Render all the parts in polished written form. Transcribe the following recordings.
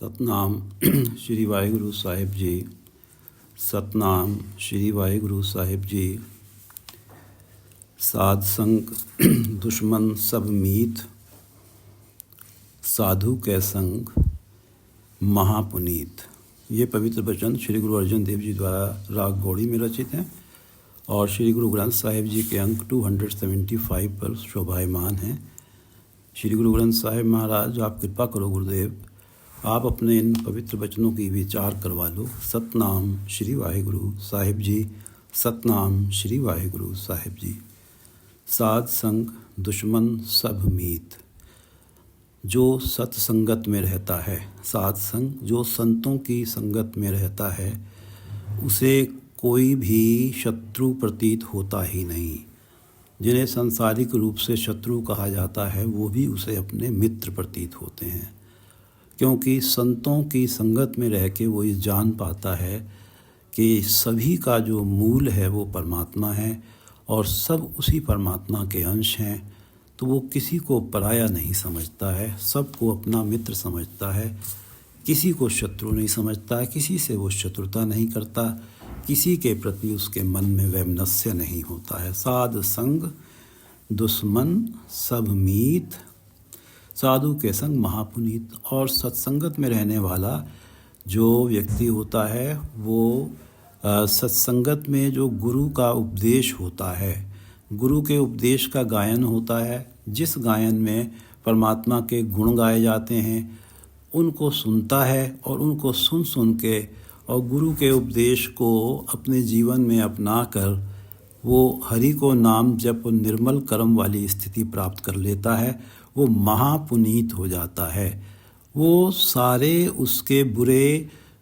ਸਤਨਾਮ ਸ਼੍ਰੀ ਵਾਹਿਗੁਰੂ ਸਾਹਿਬ ਜੀ। ਸਤਨਾਮ ਸ਼੍ਰੀ ਵਾਹਿਗੁਰੂ ਸਾਹਿਬ ਜੀ। साध संग दुश्मन सब मीत, साधु कै संग महापुनीत। ये पवित्र वचन श्री गुरु अर्जन देव जी द्वारा राग गौड़ी में रचित हैं और श्री गुरु ग्रंथ साहिब जी के अंक 275 पर शोभायमान हैं। श्री गुरु ग्रंथ साहिब महाराज, आप कृपा करो गुरुदेव, आप अपने इन पवित्र वचनों की विचार करवा लो। सतनाम श्री वाहिगुरु साहिब जी। सतनाम श्री वाहिगुरु साहिब जी। साध संग दुश्मन सब मीत। जो सत्संगत में रहता है, साध संग जो संतों की संगत में रहता है, उसे कोई भी शत्रु प्रतीत होता ही नहीं। जिन्हें सांसारिक रूप से शत्रु कहा जाता है वो भी उसे अपने मित्र प्रतीत होते हैं, क्योंकि संतों की संगत में रह के वो ये जान पाता है कि सभी का जो मूल है वो परमात्मा है और सब उसी परमात्मा के अंश हैं। तो वो किसी को पराया नहीं समझता है, सबको अपना मित्र समझता है, किसी को शत्रु नहीं समझता है, किसी से वो शत्रुता नहीं करता, किसी के प्रति उसके मन में वैमनस्य नहीं होता है। साध संग दुश्मन सब मीत, साधु के संग महापुनीत। और सत्संगत में रहने वाला जो व्यक्ति होता है वो सत्संगत में जो गुरु का उपदेश होता है, गुरु के उपदेश का गायन होता है, जिस गायन में परमात्मा के गुण गाए जाते हैं उनको सुनता है और उनको सुन सुन के और गुरु के उपदेश को अपने जीवन में अपना कर वो हरि को नाम जप निर्मल कर्म वाली स्थिति प्राप्त कर लेता है। वो महापुनीत हो जाता है। वो सारे उसके बुरे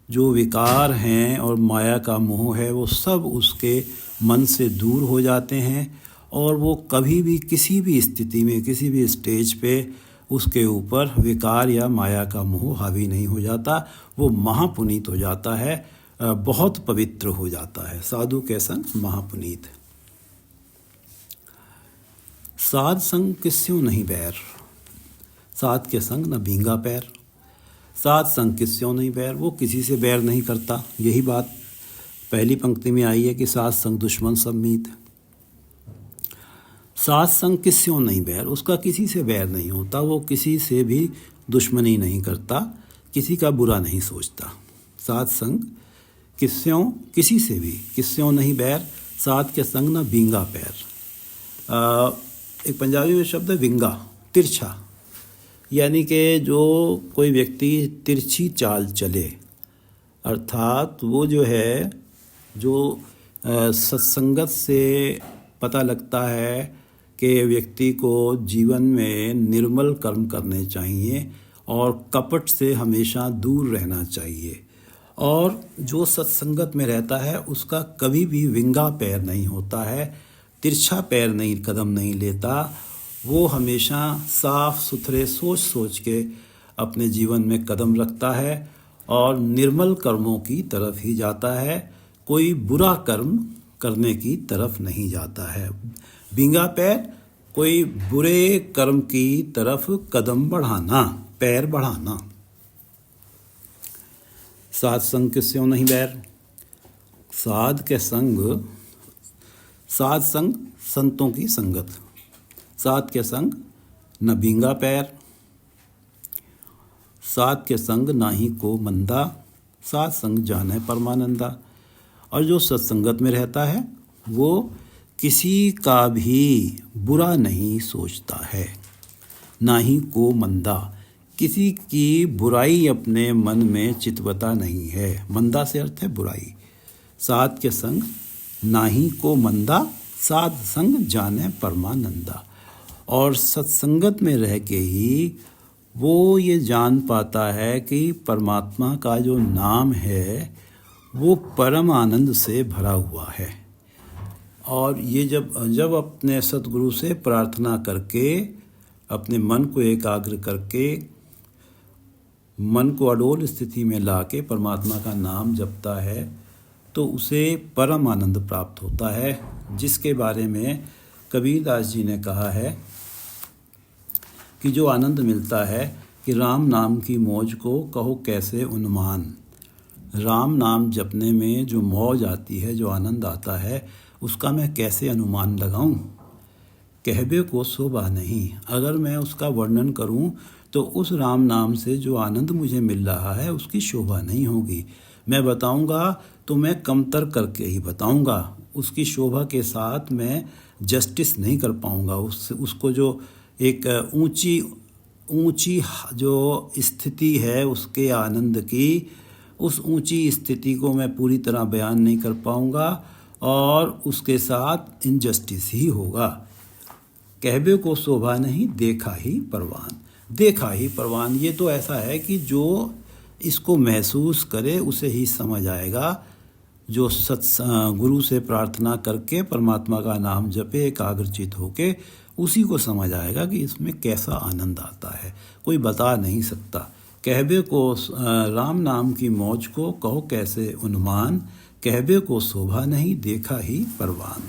जो विकार हैं और माया का मोह है वो सब उसके मन से दूर हो जाते हैं और वो कभी भी किसी भी स्थिति में किसी भी स्टेज पे उसके ऊपर विकार या माया का मोह हावी नहीं हो जाता। वो महापुनीत हो जाता है, बहुत पवित्र हो जाता है। साधु के संग महापुनीत। साध संग किस्यों नहीं बैर, साध के संग न भींगा पैर। साध संग किस्यों नहीं बैर, वो किसी से बैर नहीं करता। यही बात पहली पंक्ति में आई है कि साध संग दुश्मन सब मीत। साध संग किस्यों नहीं बैर, उसका किसी से बैर नहीं होता, वो किसी से भी दुश्मनी नहीं करता, किसी का बुरा नहीं सोचता। साध संग किस्यों, किसी से भी, किस्यों नहीं बैर, साध के संग न भींगा पैर। एक पंजाबी में शब्द है विंगा, तिरछा, यानी कि जो कोई व्यक्ति तिरछी चाल चले, अर्थात वो जो है जो सत्संगत से पता लगता है कि व्यक्ति को जीवन में निर्मल कर्म करने चाहिए और कपट से हमेशा दूर रहना चाहिए। और जो सत्संगत में रहता है उसका कभी भी विंगा पैर नहीं होता है, तिरछा पैर नहीं, कदम नहीं लेता। वो हमेशा साफ सुथरे सोच सोच के अपने जीवन में कदम रखता है और निर्मल कर्मों की तरफ ही जाता है, कोई बुरा कर्म करने की तरफ नहीं जाता है। भींगा पैर, कोई बुरे कर्म की तरफ कदम बढ़ाना, पैर बढ़ाना। साध संग किस्यों नहीं बैर, साध के संग, साध संग संतों की संगत, साध के संग न भींगा पैर, साध के संग ना ही को मंदा, साध संग जाने परमानंदा। और जो सत्संगत में रहता है वो किसी का भी बुरा नहीं सोचता है, ना ही को मंदा, किसी की बुराई अपने मन में चितवता नहीं है। मंदा से अर्थ है बुराई। साध के संग ना ही को मंदा, साध संग जाने परमानंदा। और सत्संगत में रह के ही वो ये जान पाता है कि परमात्मा का जो नाम है वो परम आनंद से भरा हुआ है। और ये जब अपने सतगुरु से प्रार्थना करके अपने मन को एकाग्र करके मन को अडोल स्थिति में लाके परमात्मा का नाम जपता है तो उसे परम आनंद प्राप्त होता है, जिसके बारे में कबीरदास जी ने कहा है कि जो आनंद मिलता है कि राम नाम की मौज को कहो कैसे अनुमान। राम नाम जपने में जो मौज आती है, जो आनंद आता है, उसका मैं कैसे अनुमान लगाऊं। कहबे को शोभा नहीं, अगर मैं उसका वर्णन करूं तो उस राम नाम से जो आनंद मुझे मिल रहा है उसकी शोभा नहीं होगी। मैं बताऊंगा तो मैं कमतर करके ही बताऊंगा, उसकी शोभा के साथ मैं जस्टिस नहीं कर पाऊंगा। उसको जो एक ऊंची जो स्थिति है उसके आनंद की, उस ऊंची स्थिति को मैं पूरी तरह बयान नहीं कर पाऊंगा और उसके साथ इनजस्टिस ही होगा। कहबे को शोभा नहीं, देखा ही परवान। देखा ही परवान, ये तो ऐसा है कि जो इसको महसूस करे उसे ही समझ आएगा। जो गुरु से प्रार्थना करके परमात्मा का नाम जपे एकाग्रचित होके, उसी को समझ आएगा कि इसमें कैसा आनंद आता है, कोई बता नहीं सकता। कहबे को राम नाम की मौज को कहो कैसे अनुमान। कहबे को शोभा नहीं, देखा ही परवान।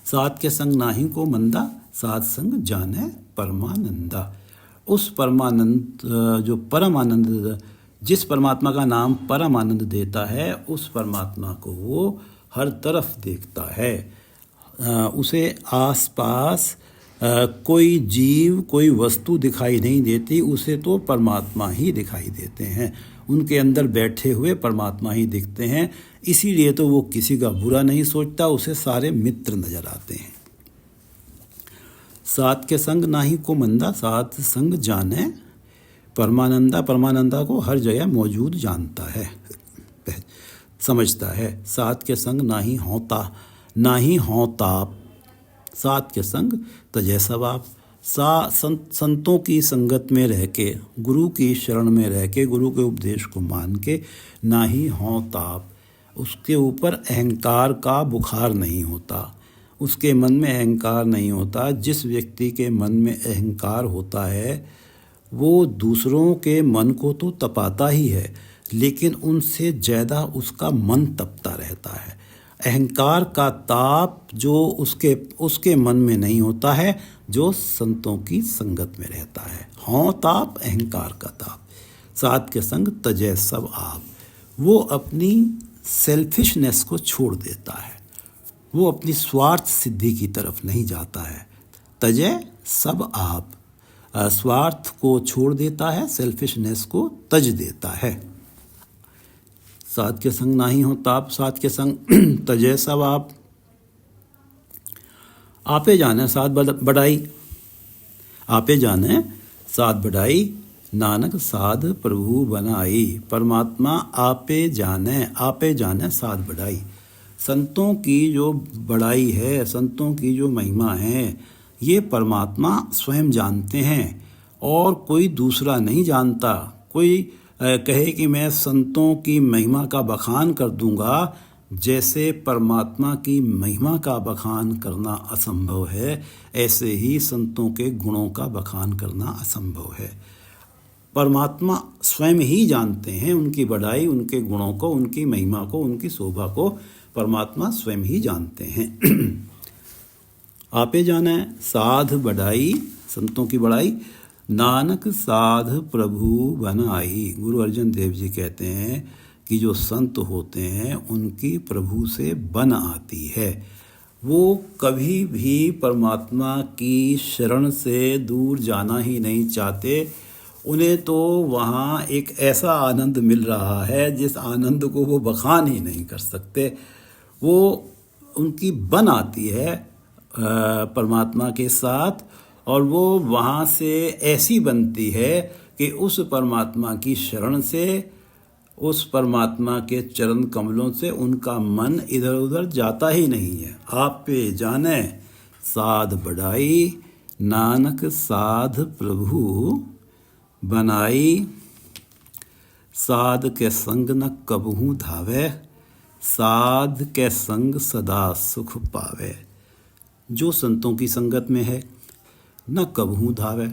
साथ के संग नाही को मंदा, साथ संग जाने परमानंदा। उस परमानंद जो परम आनंद, जिस परमात्मा का नाम परम आनंद देता है, उस परमात्मा को वो हर तरफ देखता है। उसे आसपास कोई जीव, कोई वस्तु दिखाई नहीं देती, उसे तो परमात्मा ही दिखाई देते हैं। उनके अंदर बैठे हुए परमात्मा ही दिखते हैं। इसीलिए तो वो किसी का बुरा नहीं सोचता, उसे सारे मित्र नजर आते हैं। साथ के संग नाही को मंदा, साथ संग जाने परमानंदा। परमानंदा को हर जगह मौजूद जानता है, समझता है। साथ के संग नाही होता, नाही होताप। साथ के संग तजय सवाब। संतों की संगत में रह के, गुरु की शरण में रह के, गुरु के उपदेश को मान के, ना ही हों ताप, उसके ऊपर अहंकार का बुखार नहीं होता, उसके मन में अहंकार नहीं होता। जिस व्यक्ति के मन में अहंकार होता है वो दूसरों के मन को तो तपाता ही है, लेकिन उनसे ज़्यादा उसका मन तपता रहता है। अहंकार का ताप जो उसके मन में नहीं होता है, जो संतों की संगत में रहता है। हों ताप, अहंकार का ताप। साथ के संग तजय सब आप, वो अपनी सेल्फिशनेस को छोड़ देता है, वो अपनी स्वार्थ सिद्धि की तरफ नहीं जाता है। तजय सब आप, स्वार्थ को छोड़ देता है, सेल्फिशनेस को तज देता है। साथ के संग नाही हो ताप, साथ के संग तजय सब आप। आपे जाने साथ बढ़ाई, आपे जाने साथ बढ़ाई, नानक साध प्रभु बनाई। परमात्मा आपे जाने साथ बढ़ाई। संतों की जो बढ़ाई है, संतों की जो महिमा है, ये परमात्मा स्वयं जानते हैं और कोई दूसरा नहीं जानता। कोई कहे कि मैं संतों की महिमा का बखान कर दूंगा, जैसे परमात्मा की महिमा का बखान करना असंभव है, ऐसे ही संतों के गुणों का बखान करना असंभव है। परमात्मा स्वयं ही जानते हैं उनकी बढ़ाई, उनके गुणों को, उनकी महिमा को, उनकी शोभा को परमात्मा स्वयं ही जानते हैं। आपे जाने साध बढ़ाई, संतों की बढ़ाई, नानक साध प्रभु बनाई। गुरु अर्जन देव जी कहते हैं कि जो संत होते हैं उनकी प्रभु से बन आती है। वो कभी भी परमात्मा की शरण से दूर जाना ही नहीं चाहते। उन्हें तो वहाँ एक ऐसा आनंद मिल रहा है जिस आनंद को वो बखान ही नहीं कर सकते। वो उनकी बन आती है परमात्मा के साथ, और वो वहाँ से ऐसी बनती है कि उस परमात्मा की शरण से, उस परमात्मा के चरण कमलों से उनका मन इधर उधर जाता ही नहीं है। आप पे जाने साध बढ़ाई, नानक साध प्रभु बनाई। साध के संग न कबहू धावे, साध के संग सदा सुख पावे। जो संतों की संगत में है न कबहू धावे,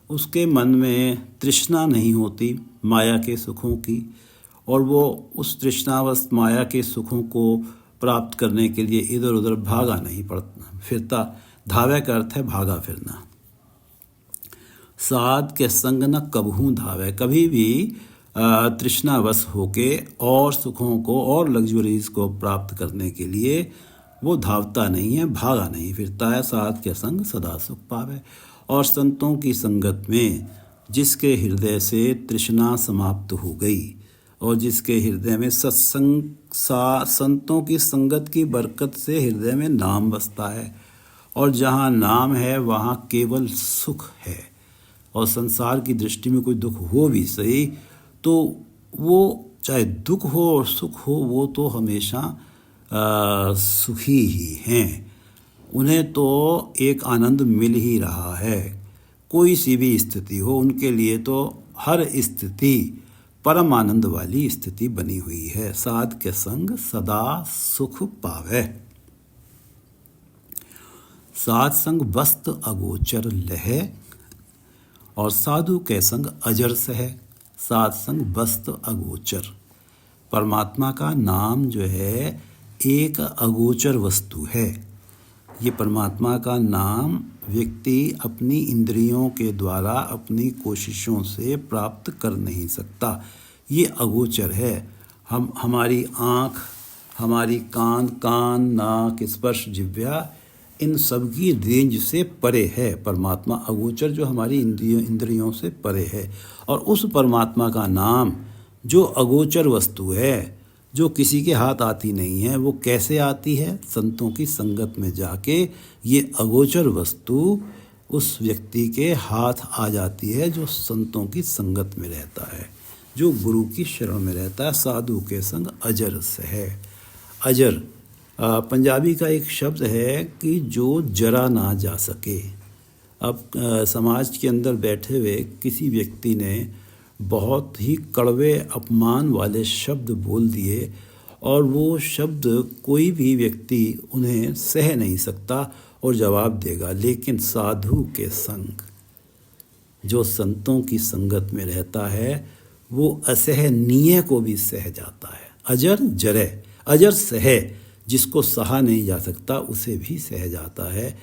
उसके मन में तृष्णा नहीं होती माया के सुखों की, और वो उस तृष्णावश माया के सुखों को प्राप्त करने के लिए इधर उधर भागा नहीं पड़ता फिरता। धावे का अर्थ है भागा फिरना। साध के संग न कबहू धावे, कभी भी तृष्णावश होके और सुखों को और लग्जरीज को प्राप्त करने के लिए वो धावता नहीं है, भागा नहीं फिरता है। साध के संग सदा सुख पावे। और संतों की संगत में जिसके हृदय से तृष्णा समाप्त हो गई और जिसके हृदय में सत्संग संतों की संगत की बरकत से हृदय में नाम बसता है, और जहाँ नाम है वहाँ केवल सुख है। और संसार की दृष्टि में कोई दुख हो भी सही तो वो चाहे दुख हो और सुख हो वो तो हमेशा सुखी ही हैं, उन्हें तो एक आनंद मिल ही रहा है। कोई सी भी स्थिति हो उनके लिए तो हर स्थिति परम आनंद वाली स्थिति बनी हुई है। साध के संग सदा सुख पावे। साध संग वस्त अगोचर लहे और साधु के संग अजर सह। साध संग वस्त अगोचर, परमात्मा का नाम जो है एक अगोचर वस्तु है। ये परमात्मा का नाम व्यक्ति अपनी इंद्रियों के द्वारा अपनी कोशिशों से प्राप्त कर नहीं सकता, ये अगोचर है। हमारी आँख, हमारी कान, नाक, स्पर्श, जिह्वा, इन सब की रेंज से परे है परमात्मा अगोचर, जो हमारी इंद्रियों से परे है। और उस परमात्मा का नाम जो अगोचर वस्तु है, जो किसी के हाथ आती नहीं है, वो कैसे आती है? संतों की संगत में जाके ये अगोचर वस्तु उस व्यक्ति के हाथ आ जाती है जो संतों की संगत में रहता है, जो गुरु की शरण में रहता है। साधु के संग अजर से है। अजर पंजाबी का एक शब्द है कि जो जरा ना जा सके। अब समाज के अंदर बैठे हुए किसी व्यक्ति ने बहुत ही कड़वे अपमान वाले शब्द बोल दिए और वो शब्द कोई भी व्यक्ति उन्हें सह नहीं सकता और जवाब देगा, लेकिन साधु के संग, जो संतों की संगत में रहता है, वो असहनीय को भी सह जाता है। अजर जरे, अजर सहे, जिसको सहा नहीं जा सकता उसे भी सह जाता है।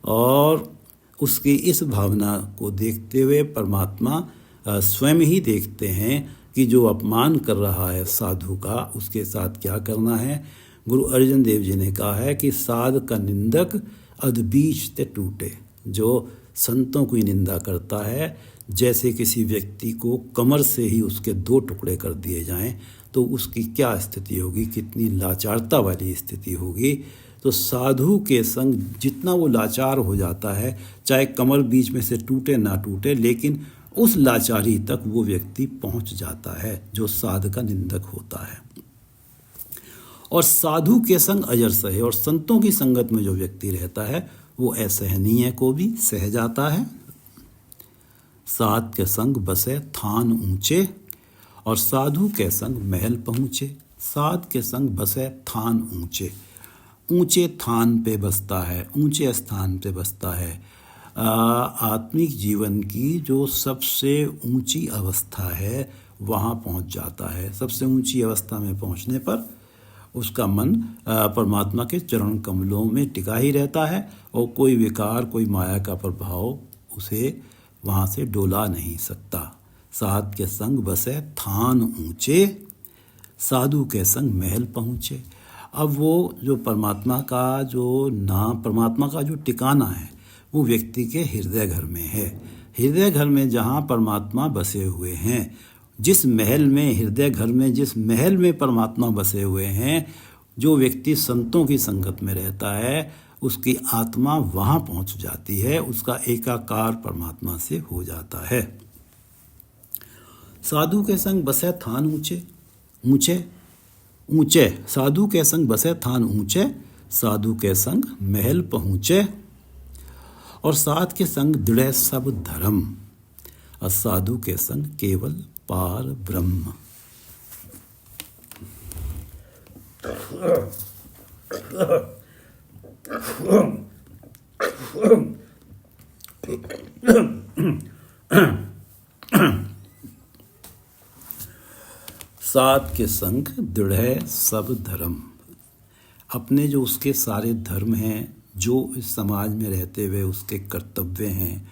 और उसकी इस भावना को देखते हुए परमात्मा स्वयं ही देखते हैं कि जो अपमान कर रहा है साधु का, उसके साथ क्या करना है। गुरु अर्जन देव जी ने कहा है कि साध का निंदक अधबीच ते टूटे। जो संतों की निंदा करता है, जैसे किसी व्यक्ति को कमर से ही उसके 2 टुकड़े कर दिए जाएं तो उसकी क्या स्थिति होगी, कितनी लाचारता वाली स्थिति होगी। तो साधु के संग जितना वो लाचार हो जाता है, चाहे कमर बीच में से टूटे ना टूटे, लेकिन उस लाचारी तक वो व्यक्ति पहुंच जाता है जो साध का निंदक होता है। और साधु के संग अजर सहे, और संतों की संगत में जो व्यक्ति रहता है वो असहनीय को भी सह जाता है। साध के संग बसे थान ऊंचे और साधु के संग महल पहुँचे। साध के संग बसे थान ऊंचे, ऊंचे थान पे बसता है, ऊंचे स्थान पे बसता है। आत्मिक जीवन की जो सबसे ऊंची अवस्था है वहाँ पहुँच जाता है। सबसे ऊंची अवस्था में पहुँचने पर उसका मन परमात्मा के चरण कमलों में टिका ही रहता है और कोई विकार, कोई माया का प्रभाव उसे वहाँ से डोला नहीं सकता। साध के संग बसे थान ऊंचे, साधु के संग महल पहुँचे। अब वो जो परमात्मा का जो टिकाना है वो व्यक्ति के हृदय घर में है। हृदय घर में जहाँ परमात्मा बसे हुए हैं, जिस महल में, हृदय घर में जिस महल में परमात्मा बसे हुए हैं, जो व्यक्ति संतों की संगत में रहता है उसकी आत्मा वहाँ पहुँच जाती है, उसका एकाकार परमात्मा से हो जाता है। साधु के संग बसे थान ऊंचे, ऊंचे ऊंचे, साधु के संग बसे थान ऊंचे, साधु के संग महल पहुँचे। और साध के संग दृढ़ सब धर्म, और साधु के संग केवल पार ब्रह्म। साध के संग दृढ़ सब धर्म, अपने जो उसके सारे धर्म हैं, जो इस समाज में रहते हुए उसके कर्तव्य हैं,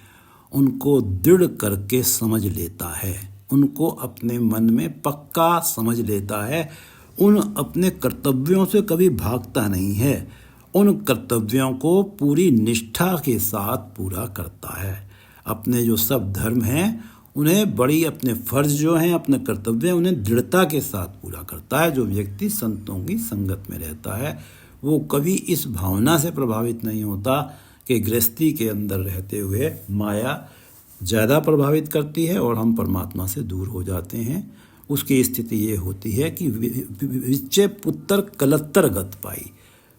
उनको दृढ़ करके समझ लेता है, उनको अपने मन में पक्का समझ लेता है, उन अपने कर्तव्यों से कभी भागता नहीं है, उन कर्तव्यों को पूरी निष्ठा के साथ पूरा करता है। अपने जो सब धर्म हैं उन्हें बड़ी, अपने फर्ज जो हैं, अपने कर्तव्य उन्हें दृढ़ता के साथ पूरा करता है। जो व्यक्ति संतों की संगत में रहता है वो कभी इस भावना से प्रभावित नहीं होता कि गृहस्थी के अंदर रहते हुए माया ज़्यादा प्रभावित करती है और हम परमात्मा से दूर हो जाते हैं। उसकी स्थिति ये होती है कि विच्चे पुत्र कलत्तर गत पाई।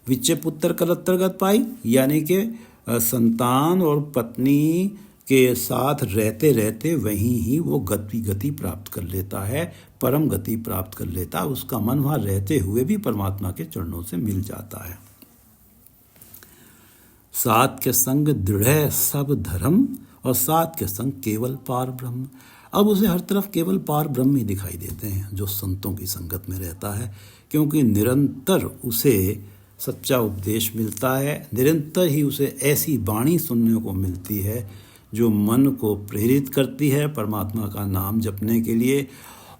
विच्चे पुत्र कलत्तर गत पाई यानी कि संतान और पत्नी के साथ रहते रहते वहीं ही वो गति प्राप्त कर लेता है, परम गति प्राप्त कर लेता है। उसका मन वहाँ रहते हुए भी परमात्मा के चरणों से मिल जाता है। सात के संग दृढ़ सब धर्म और सात के संग केवल पार ब्रह्म। अब उसे हर तरफ केवल पार ब्रह्म ही दिखाई देते हैं जो संतों की संगत में रहता है, क्योंकि निरंतर उसे सच्चा उपदेश मिलता है, निरंतर ही उसे ऐसी वाणी सुनने को मिलती है जो मन को प्रेरित करती है परमात्मा का नाम जपने के लिए।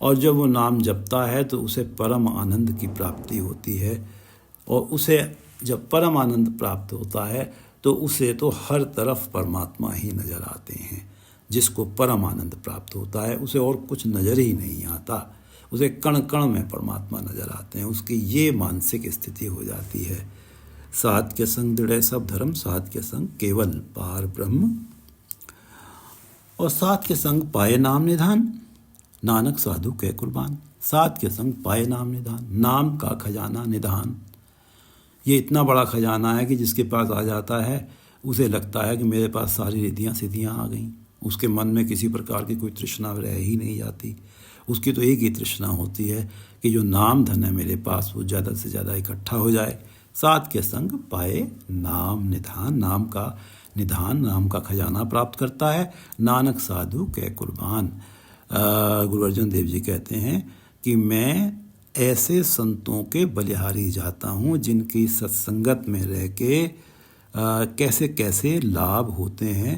और जब वो नाम जपता है तो उसे परम आनंद की प्राप्ति होती है, और उसे जब परम आनंद प्राप्त होता है तो उसे तो हर तरफ परमात्मा ही नज़र आते हैं। जिसको परम आनंद प्राप्त होता है उसे और कुछ नज़र ही नहीं आता, उसे कण कण में परमात्मा नज़र आते हैं। उसकी ये मानसिक स्थिति हो जाती है। सात के संग दृढ़ सब धर्म, सात के संग केवल पार ब्रह्म, और सात के संग पाए नाम निधान, नानक साधु कै कुर्बान। सात के संग पाए नाम निधान, नाम का खजाना निधान, ये इतना बड़ा खजाना है कि जिसके पास आ जाता है उसे लगता है कि मेरे पास सारी रिद्धियाँ सिद्धियाँ आ गईं। उसके मन में किसी प्रकार की कोई तृष्णा रह ही नहीं जाती। उसकी तो एक ही तृष्णा होती है कि जो नाम धन है मेरे पास वो ज़्यादा से ज़्यादा इकट्ठा हो जाए। सात के संग पाए नाम निधान, नाम का निधान, नाम का खजाना प्राप्त करता है। नानक साधु कै कुर्बान। गुरु अर्जन देव जी कहते हैं कि मैं ऐसे संतों के बलिहारी जाता हूँ जिनकी सत्संगत में रह के कैसे कैसे लाभ होते हैं।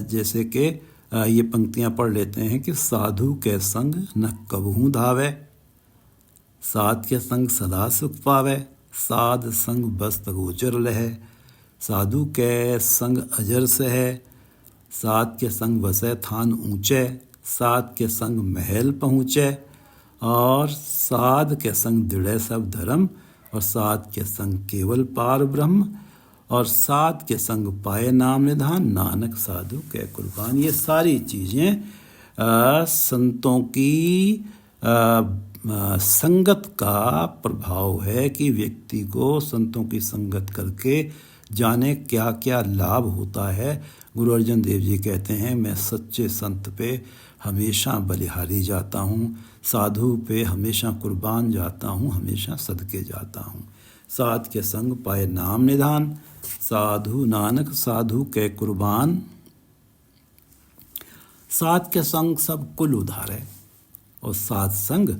जैसे कि ये पंक्तियाँ पढ़ लेते हैं कि साधु के संग न कबहू धावे, साध के संग सदा सुख पावे, साध संग बस गोचर लहे, साधु के संग अजर से है, साध के संग बसे थान ऊंचे, साध के संग महल पहुँचे, और साध के संग दृढ़ सब धर्म, और साध के संग केवल पार ब्रह्म, और साध के संग पाए नाम निधान, नानक साधु कै कुर्बान। ये सारी चीज़ें संतों की संगत का प्रभाव है कि व्यक्ति को संतों की संगत करके जाने क्या क्या लाभ होता है। गुरु अर्जन देव जी कहते हैं मैं सच्चे संत पे हमेशा बलिहारी जाता हूँ, साधु पे हमेशा कुर्बान जाता हूँ, हमेशा सदके जाता हूँ। साध के संग पाए नाम निधान, साधु नानक साधु कै कुर्बान। साध के संग सब कुल उधारे, और साध संग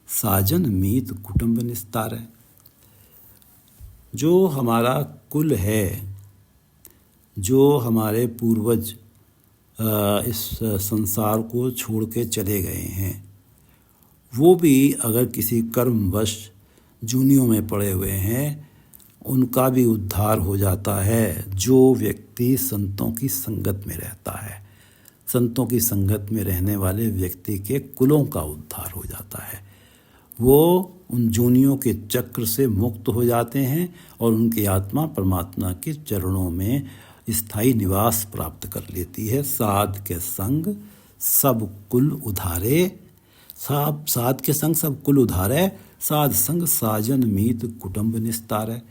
साजन मीत कुटुंब निस्तारे। जो हमारा कुल है, जो हमारे पूर्वज इस संसार को छोड़ के चले गए हैं, वो भी अगर किसी कर्मवश जूनियों में पड़े हुए हैं उनका भी उद्धार हो जाता है। जो व्यक्ति संतों की संगत में रहता है, संतों की संगत में रहने वाले व्यक्ति के कुलों का उद्धार हो जाता है। वो उन जूनियों के चक्र से मुक्त हो जाते हैं और उनकी आत्मा परमात्मा के चरणों में स्थायी निवास प्राप्त कर लेती है। साध के संग सब कुल उधारे, साध के संग सब कुल उधारे, साध संग साजन मीत कुटुंब निस्तारे।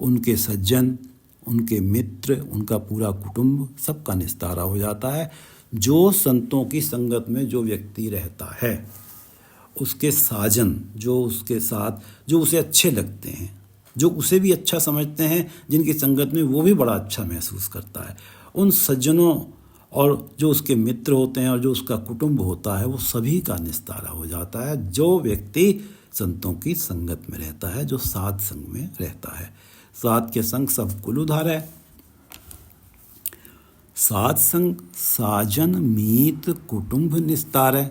उनके सज्जन, उनके मित्र, उनका पूरा कुटुंब सबका निस्तारा हो जाता है। जो संतों की संगत में जो व्यक्ति रहता है उसके साजन, जो उसके साथ जो उसे अच्छे लगते हैं, जो उसे भी अच्छा समझते हैं, जिनकी संगत में वो भी बड़ा अच्छा महसूस करता है, उन सज्जनों और जो उसके मित्र होते हैं और जो उसका कुटुंब होता है वो सभी का निस्तारा हो जाता है। जो व्यक्ति संतों की संगत में रहता है, जो साध संग में रहता है। साध के संग सब कुल उधार है। साध संग साजन मीत कुटुंब निस्तारै।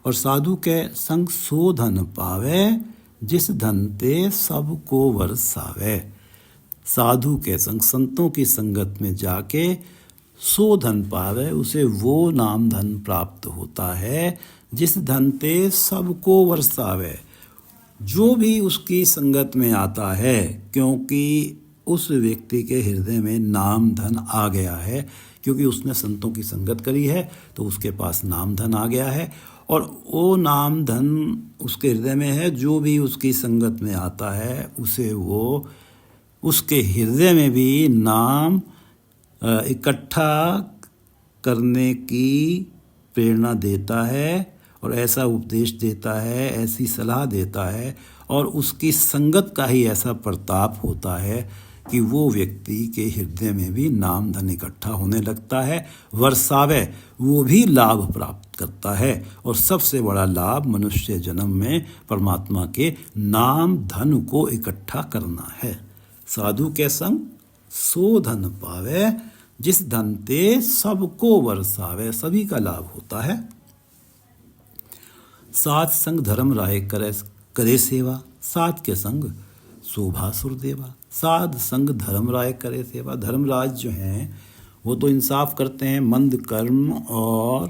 और साधु के संग सो धन पावे, जिस धन ते सबको वरसावे। साधु के संग, संतों की संगत में जाके सो धन पावे, उसे वो नाम धन प्राप्त होता है जिस धन ते सबको वरसावे। जो भी उसकी संगत में आता है, क्योंकि उस व्यक्ति के हृदय में नाम धन आ गया है, क्योंकि उसने संतों की संगत करी है तो उसके पास नाम धन आ गया है। और वो नाम धन उसके हृदय में है, जो भी उसकी संगत में आता है उसे वो उसके हृदय में भी नाम इकट्ठा करने की प्रेरणा देता है और ऐसा उपदेश देता है, ऐसी सलाह देता है, और उसकी संगत का ही ऐसा प्रताप होता है कि वो व्यक्ति के हृदय में भी नाम धन इकट्ठा होने लगता है। वर्षावे, वो भी लाभ प्राप्त करता है। और सबसे बड़ा लाभ मनुष्य जन्म में परमात्मा के नाम धन को इकट्ठा करना है। साधु के संग सो धन पावे, जिस धन ते सबको वर्षावे, सभी का लाभ होता है। साध संग धर्म राय करे सेवा, साध के संग शोभा सुरदेवा। साध संग धर्म राय करे सेवा। धर्मराज जो हैं वो तो इंसाफ करते हैं, मंद कर्म और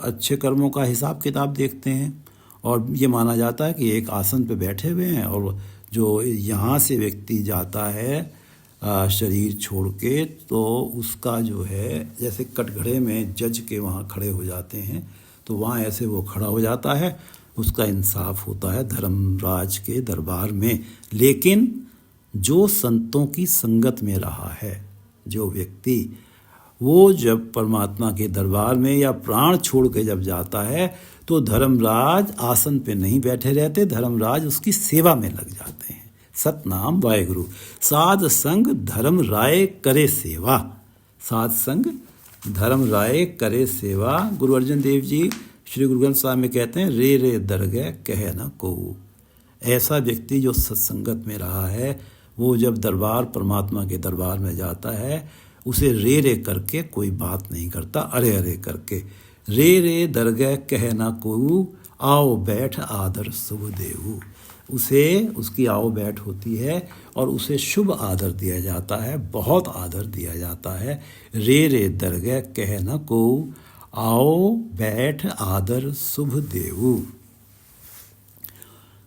अच्छे कर्मों का हिसाब किताब देखते हैं। और ये माना जाता है कि एक आसन पे बैठे हुए हैं और जो यहाँ से व्यक्ति जाता है शरीर छोड़ के, तो उसका जो है जैसे कटघरे में जज के वहाँ खड़े हो जाते हैं, तो वहाँ ऐसे वो खड़ा हो जाता है, उसका इंसाफ होता है धर्मराज के दरबार में। लेकिन जो संतों की संगत में रहा है, जो व्यक्ति, वो जब परमात्मा के दरबार में या प्राण छोड़ के जब जाता है तो धर्मराज आसन पे नहीं बैठे रहते, धर्मराज उसकी सेवा में लग जाते हैं। सतनाम वाहेगुरु। साध संग धर्म राय करे सेवा। साध संग धर्म राय करे सेवा। गुरु अर्जन देव जी श्री गुरु ग्रंथ साहिब में कहते हैं, रे रे दरगह कहे न को। ऐसा व्यक्ति जो सत्संगत में रहा है, वो जब दरबार परमात्मा के दरबार में जाता है, उसे रे रे करके कोई बात नहीं करता, अरे अरे करके। रे रे दरगह कहे न को, आओ बैठ आदर शुभ देहु। उसे उसकी आओ बैठ होती है और उसे शुभ आदर दिया जाता है, बहुत आदर दिया जाता है। रे रे दरगह कहे न को, आओ बैठ आदर शुभ देहु।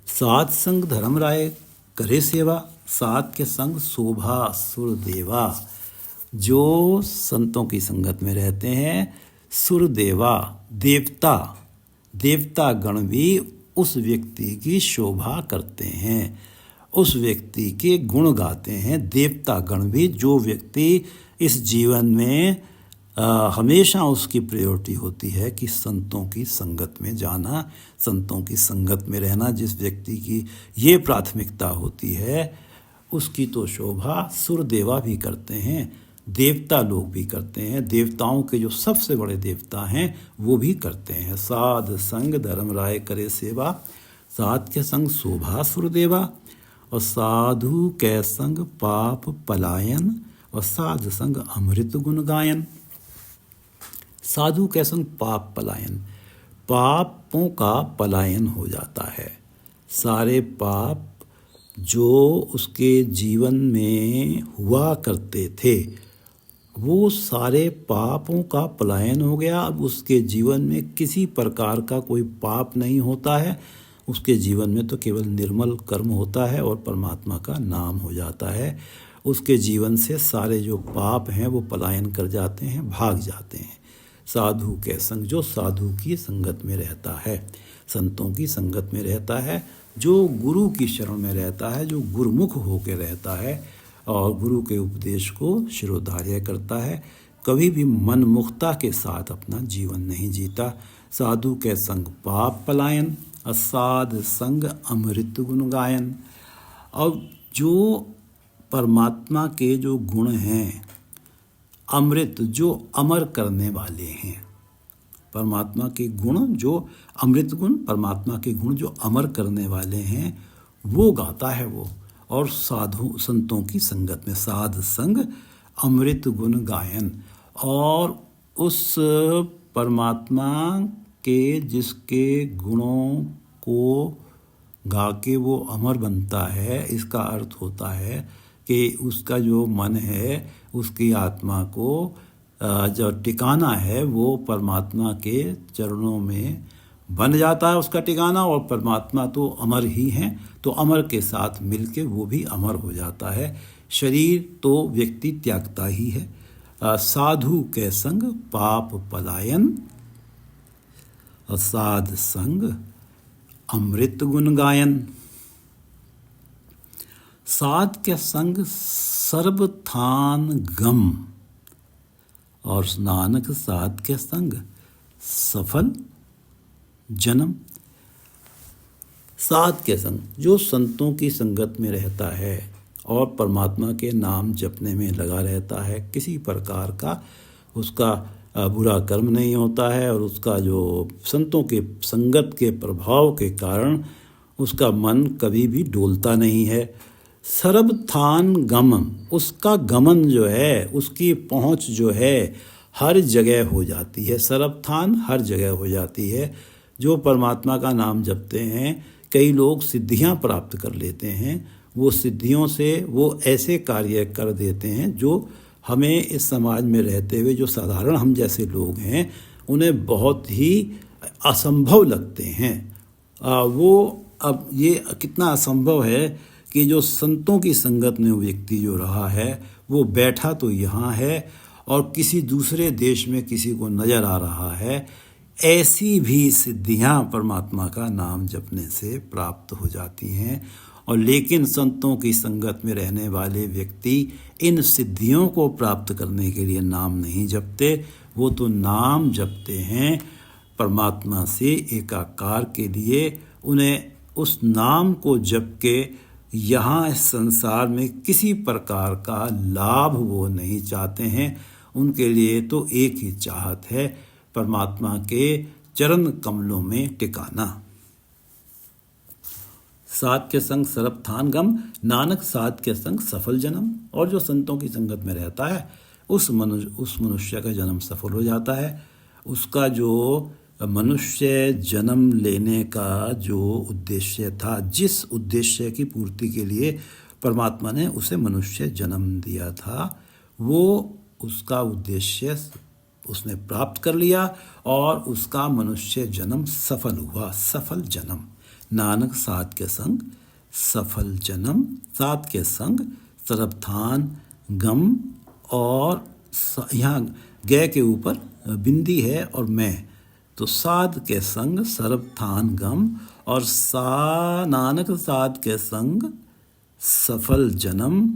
साध संग धर्म राय करे सेवा। साध के संग शोभा सुरदेवा। जो संतों की संगत में रहते हैं, सुरदेवा देवता, देवता गण भी उस व्यक्ति की शोभा करते हैं, उस व्यक्ति के गुण गाते हैं। देवता गण भी, जो व्यक्ति इस जीवन में हमेशा उसकी प्रायोरिटी होती है कि संतों की संगत में जाना, संतों की संगत में रहना, जिस व्यक्ति की ये प्राथमिकता होती है, उसकी तो शोभा सुरदेवा भी करते हैं, देवता लोग भी करते हैं। देवताओं के जो सबसे बड़े देवता हैं वो भी करते हैं। साध संग धर्म राय करे सेवा। साध के संग शोभा सुरदेवा। और साधु के संग पाप पलायन। और साध संग अमृत गुण गायन। साधु के संग पाप पलायन, पापों का पलायन हो जाता है। सारे पाप जो उसके जीवन में हुआ करते थे, वो सारे पापों का पलायन हो गया। अब उसके जीवन में किसी प्रकार का कोई पाप नहीं होता है, उसके जीवन में तो केवल निर्मल कर्म होता है और परमात्मा का नाम हो जाता है। उसके जीवन से सारे जो पाप हैं वो पलायन कर जाते हैं, भाग जाते हैं। साधु के संग, जो साधु की संगत में रहता है, संतों की संगत में रहता है, जो गुरु की शरण में रहता है, जो गुरुमुख होकर रहता है और गुरु के उपदेश को शिरोधार्य करता है, कभी भी मनमुखता के साथ अपना जीवन नहीं जीता। साधु के संग पाप पलायन। असाध संग अमृत गुण गायन। और जो परमात्मा के जो गुण हैं, अमृत, जो अमर करने वाले हैं, परमात्मा के गुण जो अमृत गुण, परमात्मा के गुण जो अमर करने वाले हैं, वो गाता है वो। और साधु संतों की संगत में, साध संग अमृत गुण गायन। और उस परमात्मा के जिसके गुणों को गा के वो अमर बनता है, इसका अर्थ होता है कि उसका जो मन है, उसकी आत्मा को जो ठिकाना है वो परमात्मा के चरणों में बन जाता है उसका ठिकाना। और परमात्मा तो अमर ही हैं, तो अमर के साथ मिलके वो भी अमर हो जाता है। शरीर तो व्यक्ति त्यागता ही है। साधु के संग पाप पलायन, साध संग अमृत गुण गायन। साध के संग सर्वथान गम, और नानक साध के संग सफल जन्म। साध के संग, जो संतों की संगत में रहता है और परमात्मा के नाम जपने में लगा रहता है, किसी प्रकार का उसका बुरा कर्म नहीं होता है, और उसका जो संतों के संगत के प्रभाव के कारण उसका मन कभी भी डोलता नहीं है। सर्वथान गमन, उसका गमन जो है, उसकी पहुंच जो है हर जगह हो जाती है। सर्वथान हर जगह हो जाती है। जो परमात्मा का नाम जपते हैं, कई लोग सिद्धियां प्राप्त कर लेते हैं। वो सिद्धियों से वो ऐसे कार्य कर देते हैं जो हमें इस समाज में रहते हुए जो साधारण हम जैसे लोग हैं उन्हें बहुत ही असंभव लगते हैं। वो अब ये कितना असंभव है कि जो संतों की संगत में व्यक्ति जो रहा है वो बैठा तो यहाँ है और किसी दूसरे देश में किसी को नज़र आ रहा है। ऐसी भी सिद्धियाँ परमात्मा का नाम जपने से प्राप्त हो जाती हैं। और लेकिन संतों की संगत में रहने वाले व्यक्ति इन सिद्धियों को प्राप्त करने के लिए नाम नहीं जपते, वो तो नाम जपते हैं परमात्मा से एकाकार के लिए। उन्हें उस नाम को जप के यहाँ इस संसार में किसी प्रकार का लाभ वो नहीं चाहते हैं। उनके लिए तो एक ही चाहत है, परमात्मा के चरण कमलों में टिकाना। साध के संग सर्वथान गम, नानक साध के संग सफल जन्म। और जो संतों की संगत में रहता है उस मनुष्य का जन्म सफल हो जाता है। उसका जो मनुष्य जन्म लेने का जो उद्देश्य था, जिस उद्देश्य की पूर्ति के लिए परमात्मा ने उसे मनुष्य जन्म दिया था, वो उसका उद्देश्य उसने प्राप्त कर लिया और उसका मनुष्य जन्म सफल हुआ। सफल जन्म, नानक साध के संग सफल जन्म। साध के संग सर्वथान गम, और यहाँ गय के ऊपर बिंदी है और मैं, तो साध के संग सर्वथान गम और नानक साध के संग सफल जन्म।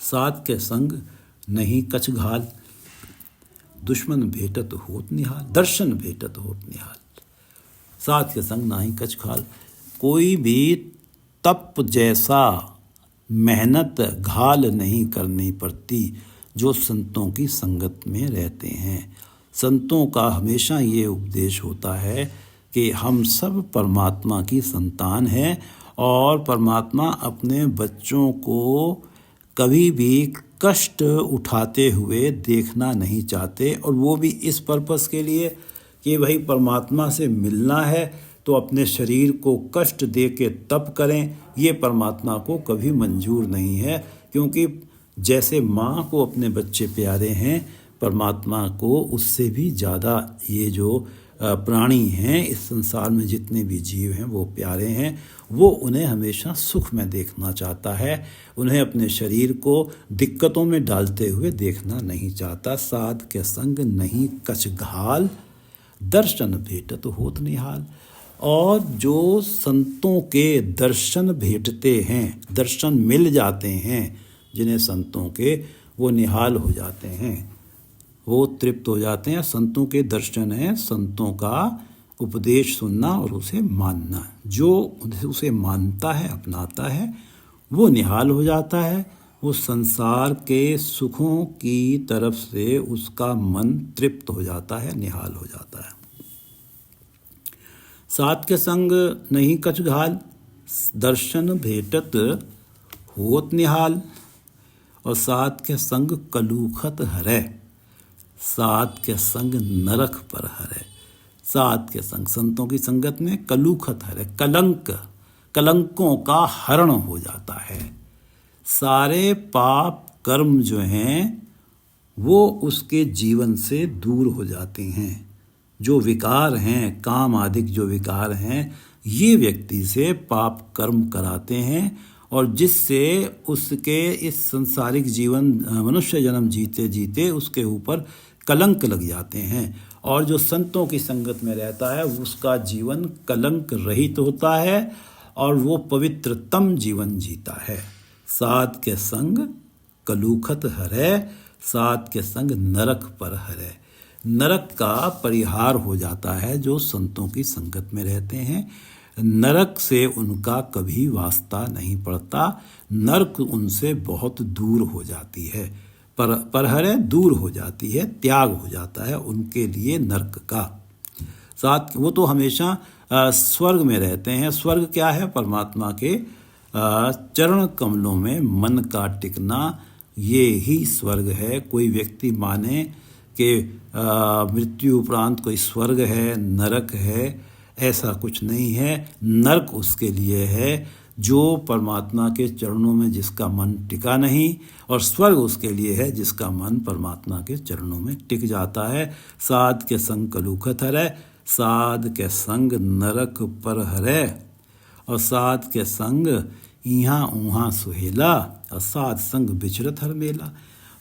साध के संग नहीं कछ घाल, दुश्मन भेटत होत निहाल, दर्शन भेटत होत निहाल। साध के संग नाही कछ घाल, कोई भी तप जैसा मेहनत घाल नहीं करनी पड़ती जो संतों की संगत में रहते हैं। संतों का हमेशा ये उपदेश होता है कि हम सब परमात्मा की संतान हैं और परमात्मा अपने बच्चों को कभी भी कष्ट उठाते हुए देखना नहीं चाहते, और वो भी इस पर्पस के लिए कि भाई परमात्मा से मिलना है तो अपने शरीर को कष्ट दे के तप करें। ये परमात्मा को कभी मंजूर नहीं है, क्योंकि जैसे माँ को अपने बच्चे प्यारे हैं, परमात्मा को उससे भी ज़्यादा ये जो प्राणी हैं इस संसार में जितने भी जीव हैं वो प्यारे हैं। वो उन्हें हमेशा सुख में देखना चाहता है, उन्हें अपने शरीर को दिक्कतों में डालते हुए देखना नहीं चाहता। साध के संग नहीं कछ घाल, दर्शन भेटत होत निहाल। और जो संतों के दर्शन भेटते हैं, दर्शन मिल जाते हैं जिन्हें संतों के, वो निहाल हो जाते हैं, वो तृप्त हो जाते हैं। संतों के दर्शन है संतों का उपदेश सुनना और उसे मानना। जो उसे मानता है, अपनाता है, वो निहाल हो जाता है। वो संसार के सुखों की तरफ से उसका मन तृप्त हो जाता है, निहाल हो जाता है। साध के संग नहीं कछ घाल, दर्शन भेटत होत निहाल। और साध के संग कलूखत हरै, साध के संग नरक पर हरै। साध के संग, संतों की संगत में कलूखत हरै, कलंकों का हरण हो जाता है। सारे पाप कर्म जो हैं वो उसके जीवन से दूर हो जाते हैं। जो विकार हैं, काम आदि जो विकार हैं, ये व्यक्ति से पाप कर्म कराते हैं और जिससे उसके इस संसारिक जीवन, मनुष्य जन्म जीते जीते उसके ऊपर कलंक लग जाते हैं। और जो संतों की संगत में रहता है उसका जीवन कलंक रहित होता है और वो पवित्रतम जीवन जीता है। साध के संग कलूखत हरै, साध के संग नरक पर हरै। नरक का परिहार हो जाता है जो संतों की संगत में रहते हैं। नरक से उनका कभी वास्ता नहीं पड़ता, नरक उनसे बहुत दूर हो जाती है। परहरे दूर हो जाती है, त्याग हो जाता है उनके लिए नरक का। साथ वो तो हमेशा स्वर्ग में रहते हैं। स्वर्ग क्या है? परमात्मा के चरण कमलों में मन का टिकना, ये ही स्वर्ग है। कोई व्यक्ति माने कि मृत्यु उपरांत कोई स्वर्ग है, नरक है, ऐसा कुछ नहीं है। नरक उसके लिए है जो परमात्मा के चरणों में जिसका मन टिका नहीं, और स्वर्ग उसके लिए है जिसका मन परमात्मा के चरणों में टिक जाता है। साध के संग कलूखत हरै, साध के संग नरक पर हरै, और साध के संग इहाँ उहाँ सुहेला, और साध संग बिचरत हर मेला।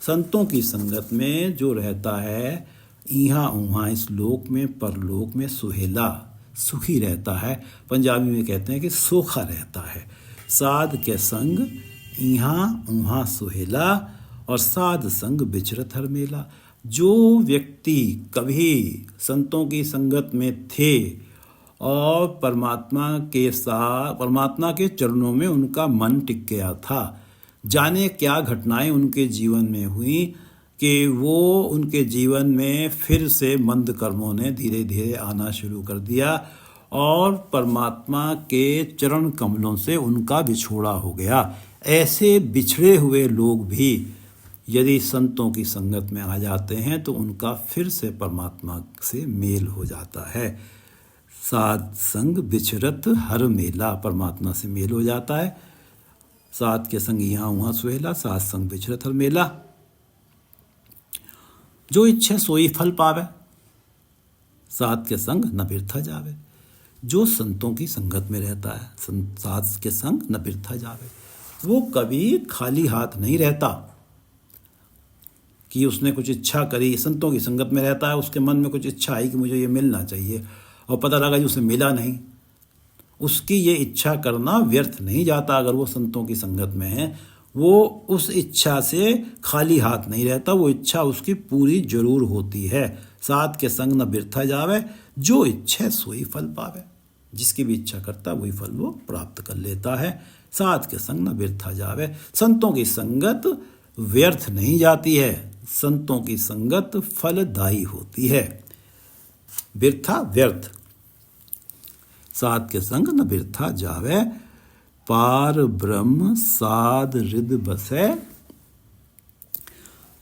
संतों की संगत में जो रहता है इहाँ उहाँ, इस लोक में परलोक में सुहेला, सुखी रहता है। पंजाबी में कहते हैं कि सोखा रहता है। साध के संग इहाँ उहाँ सुहेला, और साध संग बिचरत हर मेला। जो व्यक्ति कभी संतों की संगत में थे और परमात्मा के चरणों में उनका मन टिक गया था, जाने क्या घटनाएं उनके जीवन में हुई कि वो उनके जीवन में फिर से मंद कर्मों ने धीरे धीरे आना शुरू कर दिया और परमात्मा के चरण कमलों से उनका बिछोड़ा हो गया। ऐसे बिछड़े हुए लोग भी यदि संतों की संगत में आ जाते हैं तो उनका फिर से परमात्मा से मेल हो जाता है। साध संग बिछरत हर मेला, परमात्मा से मेल हो जाता है। साध के संग यहाँ वहाँ सुहेला, साध संग बिछरत हर मेला। जो इच्छे सोई फल पावे, साध के संग न बिरथा जावे। जो संतों की संगत में रहता है, साध के संग न बिरथा जावे, वो कभी खाली हाथ नहीं रहता कि उसने कुछ इच्छा करी। संतों की संगत में रहता है, उसके मन में कुछ इच्छा आई कि मुझे ये मिलना चाहिए, और पता लगा कि उसे मिला नहीं। उसकी ये इच्छा करना व्यर्थ नहीं जाता। अगर वो संतों की संगत में है, वो उस इच्छा से खाली हाथ नहीं रहता, वो इच्छा उसकी पूरी जरूर होती है। साध के संग न बिरथा जावे, जो इच्छा सोई फल पावे। जिसकी भी इच्छा करता वही फल वो प्राप्त कर लेता है। साध के संग न बिरथा जावे। संतों की संगत व्यर्थ नहीं जाती है, संतों की संगत फलदायी होती है। बिरथा व्यर्थ, साध के संग न बिरथा जावे। पार ब्रह्म साध रिद बसै,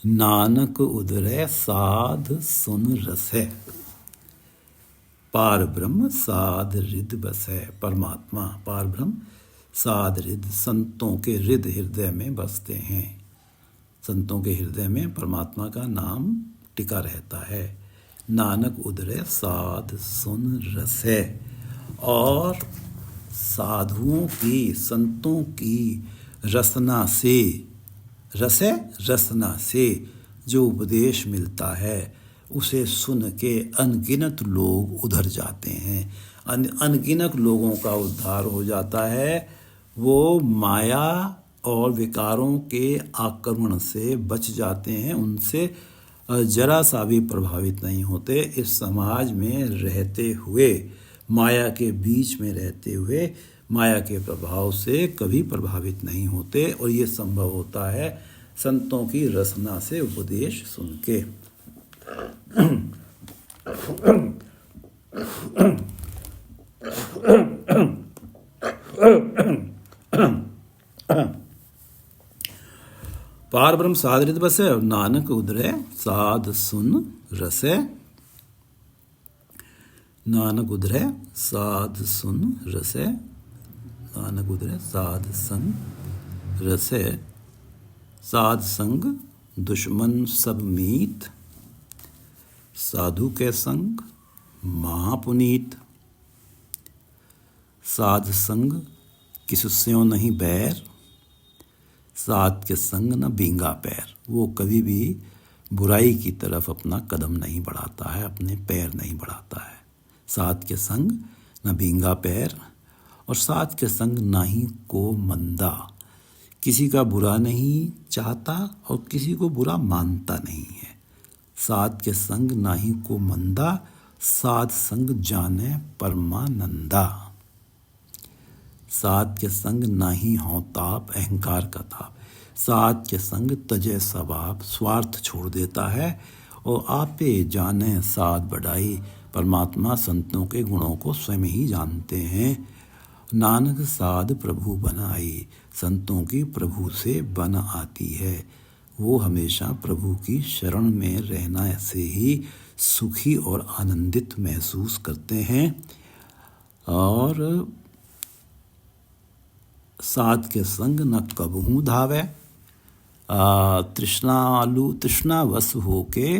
नानक उदरै साध सुन रसै। पार ब्रह्म साध रिद बसै, परमात्मा पार ब्रह्म साध रिद, संतों के रिद हृदय में बसते हैं। संतों के हृदय में परमात्मा का नाम टिका रहता है। नानक उदरै साध सुन रसै। और साधुओं की, संतों की रसना से, रसै रसना से जो उपदेश मिलता है उसे सुन के अनगिनत लोग उधर जाते हैं। अनगिनत लोगों का उद्धार हो जाता है। वो माया और विकारों के आक्रमण से बच जाते हैं, उनसे जरा सा भी प्रभावित नहीं होते। इस समाज में रहते हुए, माया के बीच में रहते हुए, माया के प्रभाव से कभी प्रभावित नहीं होते। और ये संभव होता है संतों की रसना से उपदेश सुन के। पार ब्रह्म साधरित बसे और नानक उदरे साध सुन रसे। नानक उदरे साध सुन रसे। नानक उदरे साध संग रसे। साध संग दुश्मन सब मीत, साधु के संग महापुनीत। साध संग किसस्यों नहीं बैर, साध के संग न बींगा पैर। वो कभी भी बुराई की तरफ अपना कदम नहीं बढ़ाता है, अपने पैर नहीं बढ़ाता है। साध के संग न बींगा पैर और साध के संग ना ही को मंदा। किसी का बुरा नहीं चाहता और किसी को बुरा मानता नहीं है। साध के संग ना ही को मंदा, साध संग जाने परमानंदा। साध के संग ना ही हों ताप अहंकार का ताप। साध के संग तजे सबाब स्वार्थ छोड़ देता है और आपे जाने साध बढ़ाई। परमात्मा संतों के गुणों को स्वयं ही जानते हैं। नानक साध प्रभु बनाई, संतों की प्रभु से बन आती है। वो हमेशा प्रभु की शरण में रहना से ही सुखी और आनंदित महसूस करते हैं। और साध के संग न कबहू धावे, तृष्णावश होके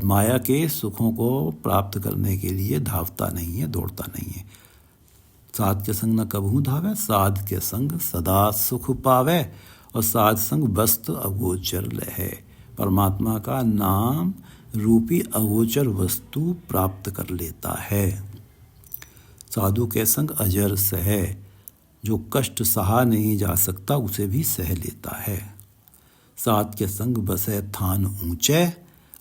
माया के सुखों को प्राप्त करने के लिए धावता नहीं है, दौड़ता नहीं है। साध के संग न कबहू धावे, साध के संग सदा सुख पावे और साध संग वस्तु अगोचर लहे। परमात्मा का नाम रूपी अगोचर वस्तु प्राप्त कर लेता है। साधु के संग अजर सहे, जो कष्ट सहा नहीं जा सकता उसे भी सह लेता है। साध के संग बसे थान ऊंचे,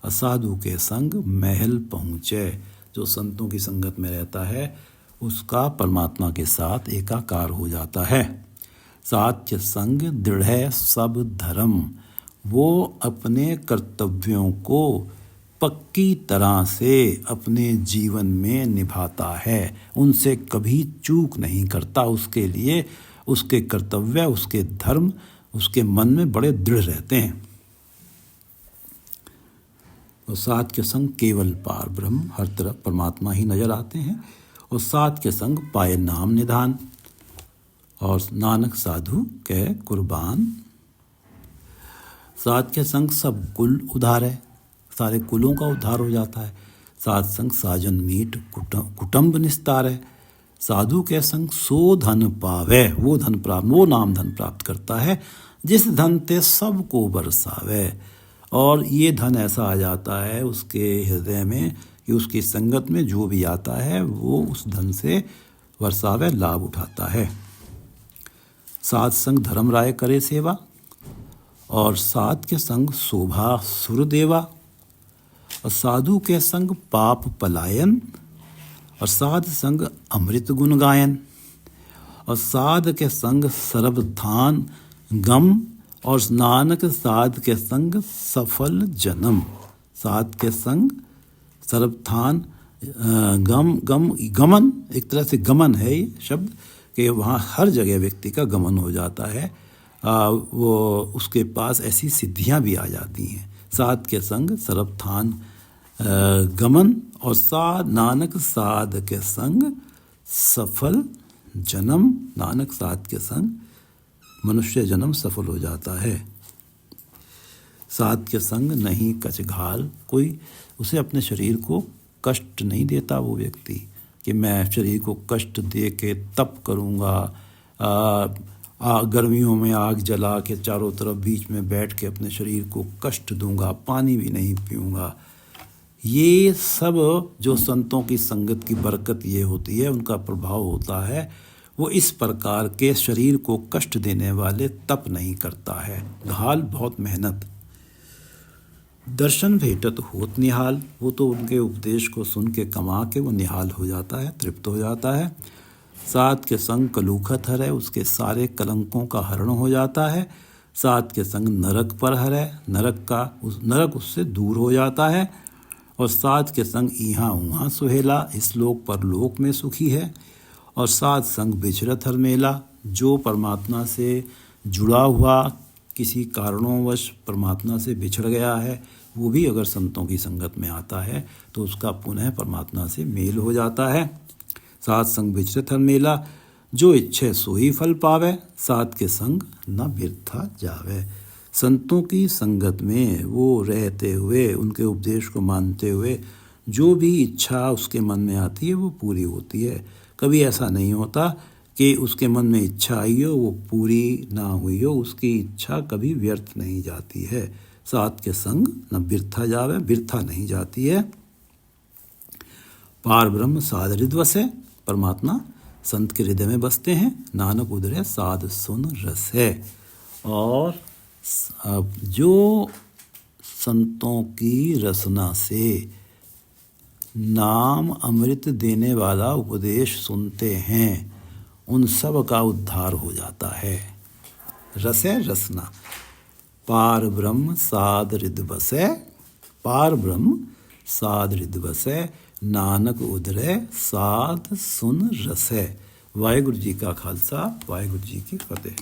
असाधु के संग महल पहुँचे। जो संतों की संगत में रहता है उसका परमात्मा के साथ एकाकार हो जाता है। साध के संग दृढ़ सब धर्म, वो अपने कर्तव्यों को पक्की तरह से अपने जीवन में निभाता है, उनसे कभी चूक नहीं करता। उसके लिए उसके कर्तव्य, उसके धर्म उसके मन में बड़े दृढ़ रहते हैं। और साध के संग केवल पार ब्रह्म, हर तरफ परमात्मा ही नजर आते हैं। और साध के संग पाए नाम निधान, और नानक साधु के कुर्बान। साध के संग सब कुल उधार है, सारे कुलों का उद्धार हो जाता है। साध संग साजन मीट कुटुंब निस्तार है। साधु के संग सो धन पावे, वो धन प्राप्त, वो नाम धन प्राप्त करता है जिस धन ते सबको बरसावे। और ये धन ऐसा आ जाता है उसके हृदय में कि उसकी संगत में जो भी आता है वो उस धन से वर्षावे, लाभ उठाता है। साध संग धर्म राय करे सेवा, और साध के संग शोभा सुर देवा। और साधु के संग पाप पलायन, और साध संग अमृत गुण गायन। और साध के संग सर्वथान गम, और नानक साध के संग सफल जन्म। साध के संग सर्वथान गमन, एक तरह से गमन है ये शब्द कि वहाँ हर जगह व्यक्ति का गमन हो जाता है। वो उसके पास ऐसी सिद्धियाँ भी आ जाती हैं। साध के संग सर्वथान गमन, और नानक साध के संग सफल जन्म। नानक साध के संग मनुष्य जन्म सफल हो जाता है। साध के संग नहीं कचघाल, कोई उसे अपने शरीर को कष्ट नहीं देता वो व्यक्ति कि मैं शरीर को कष्ट दे के तप करूँगा, गर्मियों में आग जला के चारों तरफ बीच में बैठ के अपने शरीर को कष्ट दूंगा, पानी भी नहीं पीऊँगा। ये सब जो संतों की संगत की बरकत ये होती है, उनका प्रभाव होता है। वो इस प्रकार के शरीर को कष्ट देने वाले तप नहीं करता है। घाल बहुत मेहनत। दर्शन भेटत होत निहाल, वो तो उनके उपदेश को सुन के कमा के वो निहाल हो जाता है, तृप्त हो जाता है। साध के संग कलूखत हरै, उसके सारे कलंकों का हरण हो जाता है। साध के संग नरक पर हरै, नरक उससे दूर हो जाता है। और साध के संग इहाँ उहाँ सुहेला, इस लोक पर लोक में सुखी है। और साध संग बिचरत हर मेला, जो परमात्मा से जुड़ा हुआ किसी कारणोंवश परमात्मा से बिछड़ गया है, वो भी अगर संतों की संगत में आता है तो उसका पुनः परमात्मा से मेल हो जाता है। सात संग विचरत हर मेला, जो इच्छे सो ही फल पावे, सात के संग न बिरथा जावे। संतों की संगत में वो रहते हुए, उनके उपदेश को मानते हुए जो भी इच्छा उसके मन में आती है वो पूरी होती है। कभी ऐसा नहीं होता कि उसके मन में इच्छा आई हो वो पूरी ना हुई हो, उसकी इच्छा कभी व्यर्थ नहीं जाती है। सात के संग न बिरथा जावे, बिरथा नहीं जाती है। पार ब्रह्म साध हृदय वसे, परमात्मा संत के हृदय में बसते हैं। नानक उदरे साध सुन रस है। और जो संतों की रसना से नाम अमृत देने वाला उपदेश सुनते हैं, उन सब का उद्धार हो जाता है। रस है रसना। पार ब्रह्म साध हृदय बसै, पार ब्रह्म साध हृदय बसै, नानक उदरै साध सुन रसै। वाहिगुरु जी का खालसा, वाहिगुरु जी की फतेह।